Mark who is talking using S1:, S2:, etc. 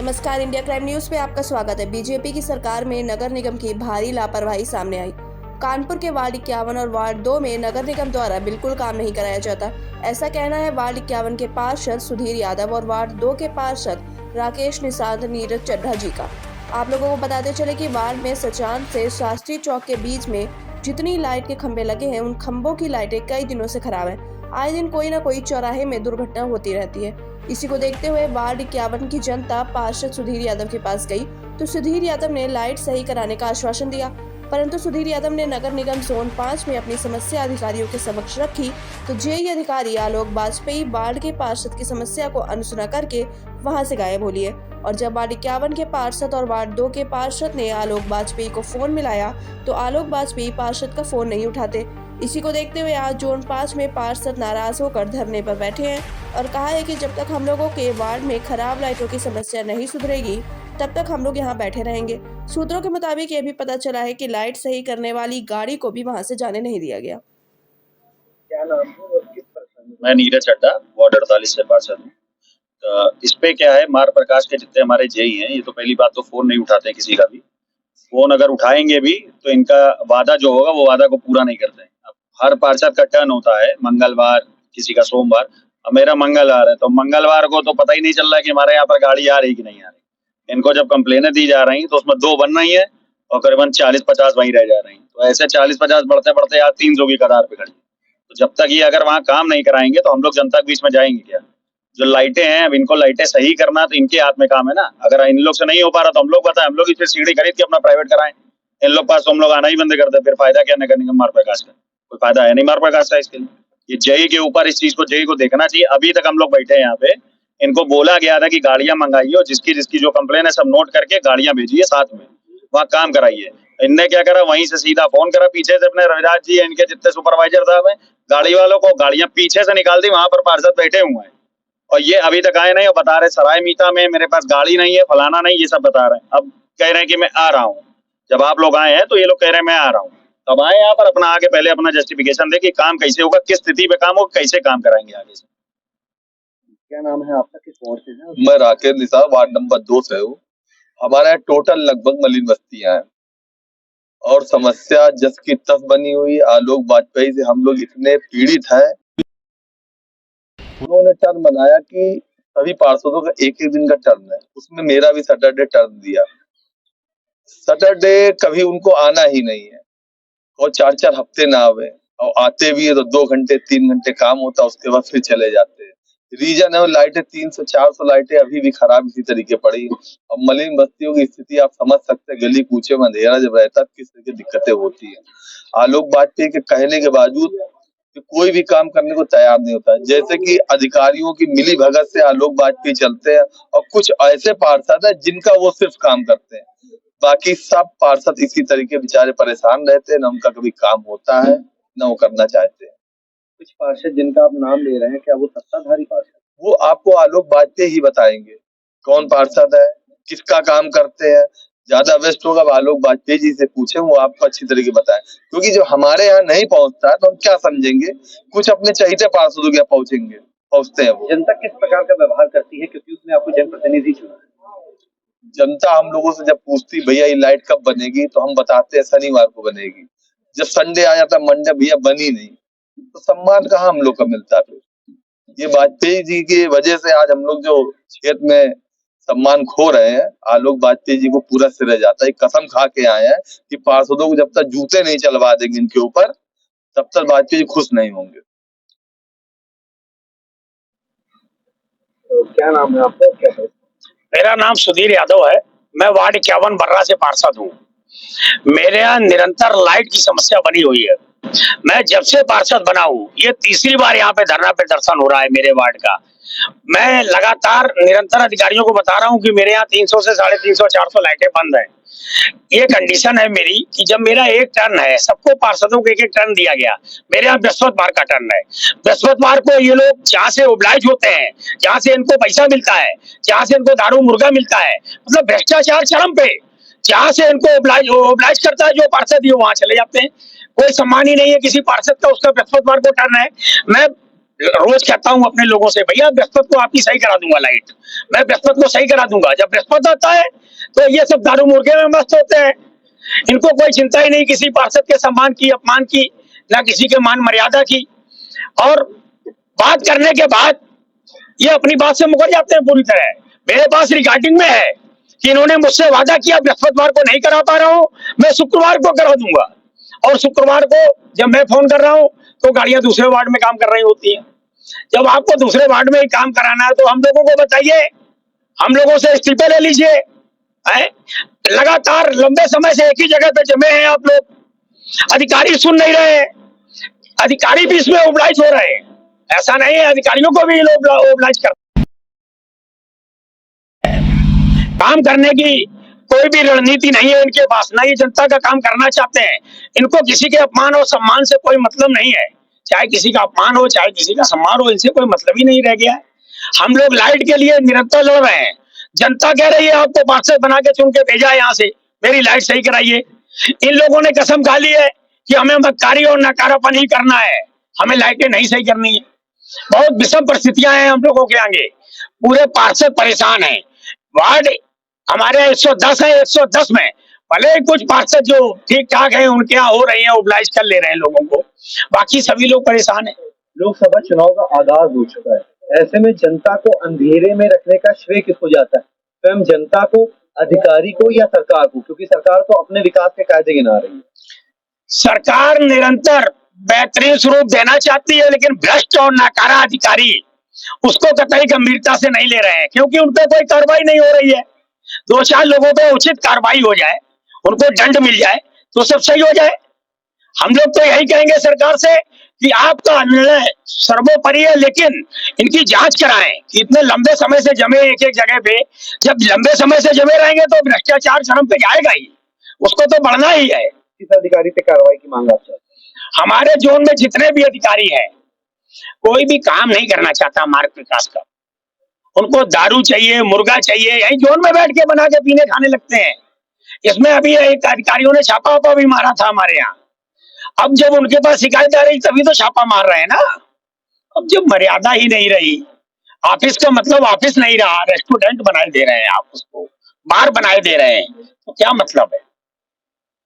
S1: नमस्कार, India crime news पे आपका स्वागत है। बीजेपी की सरकार में नगर निगम की भारी लापरवाही सामने आई। कानपुर के वार्ड 51 और वार्ड 2 में नगर निगम द्वारा बिल्कुल काम नहीं कराया जाता, ऐसा कहना है वार्ड 51 के पार्षद सुधीर यादव और वार्ड 2 के पार्षद राकेश निषाद नीरज चड्ढा जी का। आप लोगों को बताते चले कि वार्ड में सचान से शास्त्री चौक के बीच में जितनी लाइट के खंभे लगे हैं, उन खंभों की लाइटें कई दिनों से खराब है। आए दिन कोई न कोई चौराहे में दुर्घटना होती रहती है। इसी को देखते हुए वार्ड 51 की जनता पार्षद सुधीर यादव के पास गई तो सुधीर यादव ने लाइट सही कराने का आश्वासन दिया, परंतु सुधीर यादव ने नगर निगम जोन 5 में अपनी समस्या अधिकारियों के समक्ष रखी तो जेई अधिकारी आलोक वाजपेयी वार्ड के पार्षद की समस्या को अनसुना करके वहां से गायब हो लिए। और जब वार्ड 51 के पार्षद और वार्ड 2 के पार्षद ने आलोक वाजपेयी को फोन मिलाया तो आलोक वाजपेयी पार्षद का फोन नहीं उठाते। इसी को देखते हुए आज जोन 5 में पार्षद नाराज होकर धरने पर बैठे हैं और कहा है कि जब तक हम लोगों के वार्ड में खराब लाइटों की समस्या नहीं सुधरेगी तब तक हम लोग यहाँ बैठे रहेंगे। सूत्रों के मुताबिक ये भी पता चला है कि लाइट सही करने वाली गाड़ी को भी वहाँ से जाने नहीं दिया गया।
S2: क्या नाम है और किस प्रखंड? मैं नीरज चड्ढा, वार्ड 48 से पार्षद हूँ। तो इस पे क्या है, मार प्रकाश के जितने हमारे जेई हैं, ये तो पहली बात तो फोन नहीं उठाते हैं किसी का भी। फोन अगर उठाएंगे भी तो इनका वादा जो होगा वो वादा को पूरा नहीं करते हैं। अब हर पार्षद का टर्न होता है, मंगलवार, किसी का सोमवार। अब मेरा मंगलवार है तो मंगलवार को तो पता ही नहीं चल रहा है कि हमारे यहाँ पर गाड़ी आ रही कि नहीं आ रही। इनको जब कंप्लेनें दी जा रही तो उसमें 2 बन रही है और करीबन 40-50 वहीं रह जा रही। तो ऐसे 40-50 बढ़ते बढ़ते आज 300 की कतार पे खड़ी। तो जब तक ये अगर वहाँ काम नहीं कराएंगे तो हम लोग जनता के बीच में जाएंगे क्या? जो लाइटें हैं, अब इनको लाइटें सही करना तो इनके हाथ में काम है ना। अगर इन लोग से नहीं हो पा रहा तो हम लोग बताएं, हम लोग फिर सीढ़ी खरीद के अपना प्राइवेट कराएं। इन लोग पास तो हम लोग आना ही बंद कर दे, फिर फायदा क्या नगर निगम मार प्रकाश का? कोई फायदा है नहीं मार प्रकाश का इसके लिए। ये जेई के ऊपर इस चीज को जेई को देखना चाहिए। अभी तक हम लोग बैठे हैं यहाँ पे, इनको बोला गया था कि गाड़ियां मंगाइए और जिसकी जिसकी जो कंप्लेन है सब नोट करके गाड़ियां भेजिए, साथ में वहाँ काम कराइए। इनने क्या करा, वहीं से सीधा फोन करा पीछे से अपने रविराज जी, इनके जितने सुपरवाइजर साहब हैं, गाड़ी वालों को गाड़ियां पीछे से निकाल दी। वहां पर पार्षद बैठे हुए हैं और ये अभी तक आए नहीं और बता रहे सराय मीता में मेरे पास गाड़ी नहीं है, फलाना नहीं, ये सब बता रहे हैं। अब कह रहे हैं कि मैं आ रहा हूँ। जब आप लोग आए हैं तो ये लोग कह रहे हैं मैं आ रहा हूँ। तब आए यहाँ पर अपना आगे पहले अपना जस्टिफिकेशन दे कि काम कैसे होगा, किस स्थिति पे काम होगा, कैसे काम कराएंगे आगे से।
S3: क्या नाम है आपका, किस वार्ड से है?
S4: मैं राकेश निषाद, वार्ड नंबर 2 से हूँ। हमारे यहाँ टोटल लगभग मलिन बस्तियां हैं और समस्या जस की तस बनी हुई। आलोक वाजपेयी से हम लोग इतने पीड़ित हैं। उन्होंने टर्न बनाया कि सभी पार्षदों का एक एक दिन का टर्न है, उसमें मेरा भी सैटरडे टर्न दिया। सैटरडे कभी उनको आना ही नहीं है और 4-4 हफ्ते ना आवे, और आते भी है तो 2 घंटे 3 घंटे काम होता है, उसके बाद फिर चले जाते हैं। रीजन है वो लाइटें, 300-400 लाइटें अभी भी खराब इसी तरीके पड़ी। अब मलिन बस्तियों की स्थिति आप समझ सकते हैं, गली कूचे में अंधेरा जब रहता है किस तरह की दिक्कतें होती है। आलोक वाजपेयी के कहने के बावजूद कि कोई भी काम करने को तैयार नहीं होता है। जैसे कि अधिकारियों की मिली भगत से आलोक वाजपेयी चलते हैं और कुछ ऐसे पार्षद है जिनका वो सिर्फ काम करते हैं, बाकी सब पार्षद इसी तरीके बेचारे परेशान रहते हैं, ना उनका कभी काम होता है ना वो करना चाहते हैं।
S3: कुछ पार्षद जिनका आप नाम ले रहे हैं, क्या वो सत्ताधारी पार्षद?
S4: वो आपको आलोक वाजपेयी ही बताएंगे कौन पार्षद है, किसका काम करते हैं। ज्यादा बेस्ट होगा आलोक वाजपेयी जी से पूछे, वो आपको अच्छी तरीके बताएं। क्योंकि जो हमारे यहाँ नहीं पहुँचता है तो हम क्या समझेंगे, कुछ अपने चहीते पार्षदों के पहुँचते हैं वो।
S3: जनता किस प्रकार का व्यवहार करती है, क्योंकि उसने आपको जनप्रतिनिधि चुना है?
S4: जनता हम लोगों से जब पूछती भैया ये लाइट कब बनेगी, तो हम बताते हैं शनिवार को बनेगी। जब संडे आ जाता है, मंडे भैया बनी नहीं, तो सम्मान कहाँ हम लोग का मिलता है। ये वाजपेयी जी की वजह से आज हम लोग जो क्षेत्र में सम्मान खो रहे हैं, आलोक वाजपेयी जी को पूरा सिरे जाता है। कसम खा के आए हैं कि पार्षदों को जब तक जूते नहीं चलवा देंगे इनके ऊपर, तब तक वाजपेयी जी खुश नहीं होंगे।
S3: तो क्या नाम है आपका, क्या है?
S5: मेरा नाम सुधीर यादव है। मैं वार्ड 51 बर्रा से पार्षद हूँ। मेरे यहाँ निरंतर लाइट की समस्या बनी हुई है। मैं जब से पार्षद बना हूँ, ये तीसरी बार यहाँ पे धरना प्रदर्शन हो रहा है मेरे वार्ड का। मैं लगातार निरंतर अधिकारियों को बता रहा हूँ कि मेरे यहाँ 300 से 350-400 लाइटें बंद हैं। ये कंडीशन है मेरी कि जब मेरा एक टर्न है, सबको पार्षदों को एक टर्न दिया गया, मेरे यहाँ बृहस्पतिवार का टर्न है। बृहस्पतिवार को ये लोग जहाँ से ओब्लाइज होते हैं, जहाँ से इनको पैसा मिलता है, जहाँ से इनको दारू मुर्गा मिलता है, मतलब भ्रष्टाचार चरम पे, जहाँ से इनको ओब्लाइज करता है जो पार्षद, ये वहां चले जाते हैं। कोई सम्मान ही नहीं है किसी पार्षद का, उसका बृहस्पतिवार को टर्न है। मैं रोज कहता हूँ अपने लोगों से, भैया बृहस्पति को आपकी सही करा दूंगा लाइट, मैं बृहस्पति को सही करा दूंगा। जब बृहस्पति आता है तो ये सब दारू मुर्गे में मस्त होते हैं, इनको कोई चिंता ही नहीं किसी पार्षद के सम्मान की, अपमान की, ना किसी के मान मर्यादा की। और बात करने के बाद ये अपनी बात से मुकर जाते हैं पूरी तरह। मेरे पास रिकॉर्डिंग में है कि इन्होंने मुझसे वादा किया बृहस्पतिवार को नहीं करा पा रहा हूं, मैं शुक्रवार को करा दूंगा। और शुक्रवार को जब मैं फोन कर रहा हूं तो गाड़ियां दूसरे वार्ड में काम कर रही होती हैं। जब आपको दूसरे वार्ड में ही काम कराना है तो हम लोगों को बताइए, हम लोगों से इस्तीफे ले लीजिए। लगातार लंबे समय से एक ही जगह पे जमे हैं आप लोग, अधिकारी सुन नहीं रहे, अधिकारी भी इसमें ओबलाइज हो रहे हैं। ऐसा नहीं है, अधिकारियों को भी लोग ओबलाइज कर काम करने की कोई भी रणनीति नहीं है इनके पास, ना ये जनता का काम करना चाहते हैं। इनको किसी के अपमान और सम्मान से कोई मतलब नहीं है, चाहे किसी का अपमान हो चाहे किसी का सम्मान हो, इनसे कोई मतलब ही नहीं रह गया है। हम लोग लाइट के लिए निरंतर लड़ रहे हैं, जनता कह रही है आपको पार्षद बना के चुन के भेजा है यहाँ से, मेरी लाइट सही कराइए। इन लोगों ने कसम खा ली है कि हमें मक्कारी और नकारापन ही करना है, हमें लाइटें नहीं सही करनी है। बहुत विषम परिस्थितियां हैं हम लोगों के आगे, पूरे पार्षद परेशान हैं। वार्ड हमारे 110 है, 110 में भले ही कुछ पार्षद जो ठीक ठाक है उनके यहाँ हो रही है, ओबलाइज कर ले रहे हैं लोगों को, बाकी सभी लोग परेशान है।
S3: लोकसभा चुनाव का आगाज हो चुका है, ऐसे में जनता को अंधेरे में रखने का श्रेय किसको जाता है? स्वयं जनता को, अधिकारी को, या सरकार को? क्योंकि सरकार तो अपने विकास के कायदे गिना रही है।
S5: सरकार निरंतर बेहतरीन स्वरूप देना चाहती है, लेकिन भ्रष्ट और नाकारा अधिकारी उसको कतई गंभीरता से नहीं ले रहे हैं, क्योंकि उन पर कोई कार्रवाई नहीं हो रही है। 2-4 लोगों पे उचित कार्रवाई हो जाए, उनको दंड मिल जाए तो सब सही हो जाए। हम लोग तो यही कहेंगे सरकार से कि आपका निर्णय सर्वोपरि है, लेकिन इनकी जांच कराएं कि इतने लंबे समय से जमे एक एक जगह पे, जब लंबे समय से जमे रहेंगे तो भ्रष्टाचार चरम पे जाएगा ही, उसको तो बढ़ना ही है।
S3: किस अधिकारी पे कार्रवाई की मांग आप चाहते हैं?
S5: हमारे जोन में जितने भी अधिकारी हैं, कोई भी काम नहीं करना चाहता मार्ग विकास का, उनको दारू चाहिए, मुर्गा चाहिए, यही जोन में बैठ के बना के पीने खाने लगते हैं। इसमें अभी एक अधिकारियों ने छापा वापा भी मारा था हमारे यहाँ। अब जब उनके पास शिकायत आ रही तभी तो छापा मार रहे हैं ना। अब जब मर्यादा ही नहीं रही, ऑफिस का मतलब ऑफिस नहीं रहा, रेस्टोरेंट बनाए दे रहे हैं आप उसको, बार बनाए दे रहे हैं, तो क्या मतलब है?